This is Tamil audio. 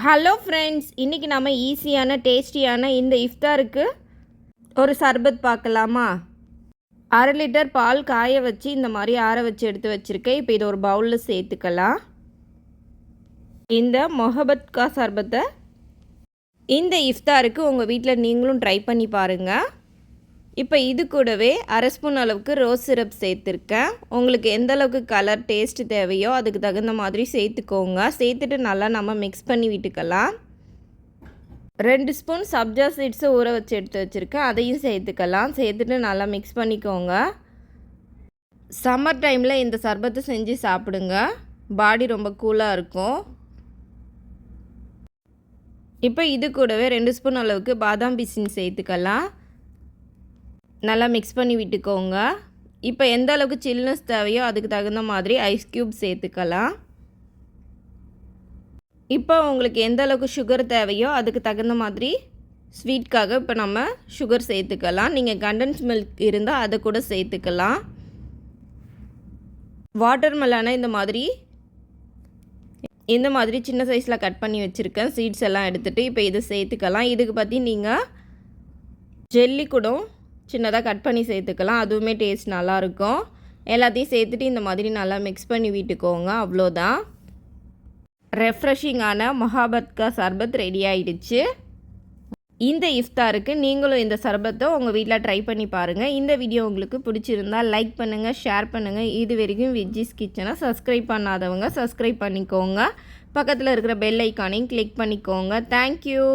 ஹலோ ஃப்ரெண்ட்ஸ், இன்றைக்கி நம்ம ஈஸியான டேஸ்டியான இந்த இஃப்தாருக்கு ஒரு சர்பத் பார்க்கலாமா? 1/2 லிட்டர் பால் காய வச்சு இந்த மாதிரி ஆற வச்சு எடுத்து வச்சுருக்கேன். இப்போ இதை ஒரு பவுலில் சேர்த்துக்கலாம். இந்த மொஹபத் கா சர்பத்தை இந்த இஃப்தாருக்கு உங்கள் வீட்டில் நீங்களும் ட்ரை பண்ணி பாருங்கள். இப்போ இது கூடவே 1/2 ஸ்பூன் அளவுக்கு ரோஸ் சிரப் சேர்த்துருக்கேன். உங்களுக்கு எந்த அளவுக்கு கலர் டேஸ்ட்டு தேவையோ அதுக்கு தகுந்த மாதிரி சேர்த்துக்கோங்க. சேர்த்துட்டு நல்லா நம்ம மிக்ஸ் பண்ணி விட்டுக்கலாம். 2 ஸ்பூன் சப்ஜா சீட்ஸை ஊற வச்சு எடுத்து வச்சுருக்கேன், அதையும் சேர்த்துக்கலாம். சேர்த்துட்டு நல்லா மிக்ஸ் பண்ணிக்கோங்க. சம்மர் டைமில் இந்த சர்பத்தை செஞ்சு சாப்பிடுங்க, பாடி ரொம்ப கூலாக இருக்கும். இப்போ இது கூடவே 2 ஸ்பூன் அளவுக்கு பாதாம் பிசின் சேர்த்துக்கலாம். நல்லா மிக்ஸ் பண்ணி விட்டுக்கோங்க. இப்போ எந்த அளவுக்கு சில்னஸ் தேவையோ அதுக்கு தகுந்த மாதிரி ஐஸ் க்யூப் சேர்த்துக்கலாம். இப்போ உங்களுக்கு எந்த அளவுக்கு சுகர் தேவையோ அதுக்கு தகுந்த மாதிரி ஸ்வீட்காக இப்போ நம்ம சுகர் சேர்த்துக்கலாம். நீங்கள் கண்டன்ஸ் மில்க் இருந்தால் அதை கூட சேர்த்துக்கலாம். வாட்டர் மெலனை இந்த மாதிரி சின்ன சைஸில் கட் பண்ணி வச்சுருக்கேன். சீட்ஸ் எல்லாம் எடுத்துகிட்டு இப்போ இதை சேர்த்துக்கலாம். இதுக்கு பற்றி நீங்கள் ஜெல்லி கூட சின்னதாக கட் பண்ணி சேர்த்துக்கலாம், அதுவுமே டேஸ்ட் நல்லாயிருக்கும். எல்லாத்தையும் சேர்த்துட்டு இந்த மாதிரி நல்லா மிக்ஸ் பண்ணி விட்டுக்கோங்க. அவ்வளோதான், ரெஃப்ரெஷிங்கான மொஹபத் கா சர்பத் ரெடி ஆகிடுச்சு. இந்த இஃப்தாருக்கு நீங்களும் இந்த சர்பத்தை உங்கள் வீட்டில் ட்ரை பண்ணி பாருங்கள். இந்த வீடியோ உங்களுக்கு பிடிச்சிருந்தால் லைக் பண்ணுங்கள், ஷேர் பண்ணுங்கள். இது வரைக்கும் விஜ்ஜிஸ் கிச்சனை சப்ஸ்கிரைப் பண்ணாதவங்க சப்ஸ்கிரைப் பண்ணிக்கோங்க. பக்கத்தில் இருக்கிற பெல் ஐக்கானையும் கிளிக் பண்ணிக்கோங்க. தேங்க்யூ.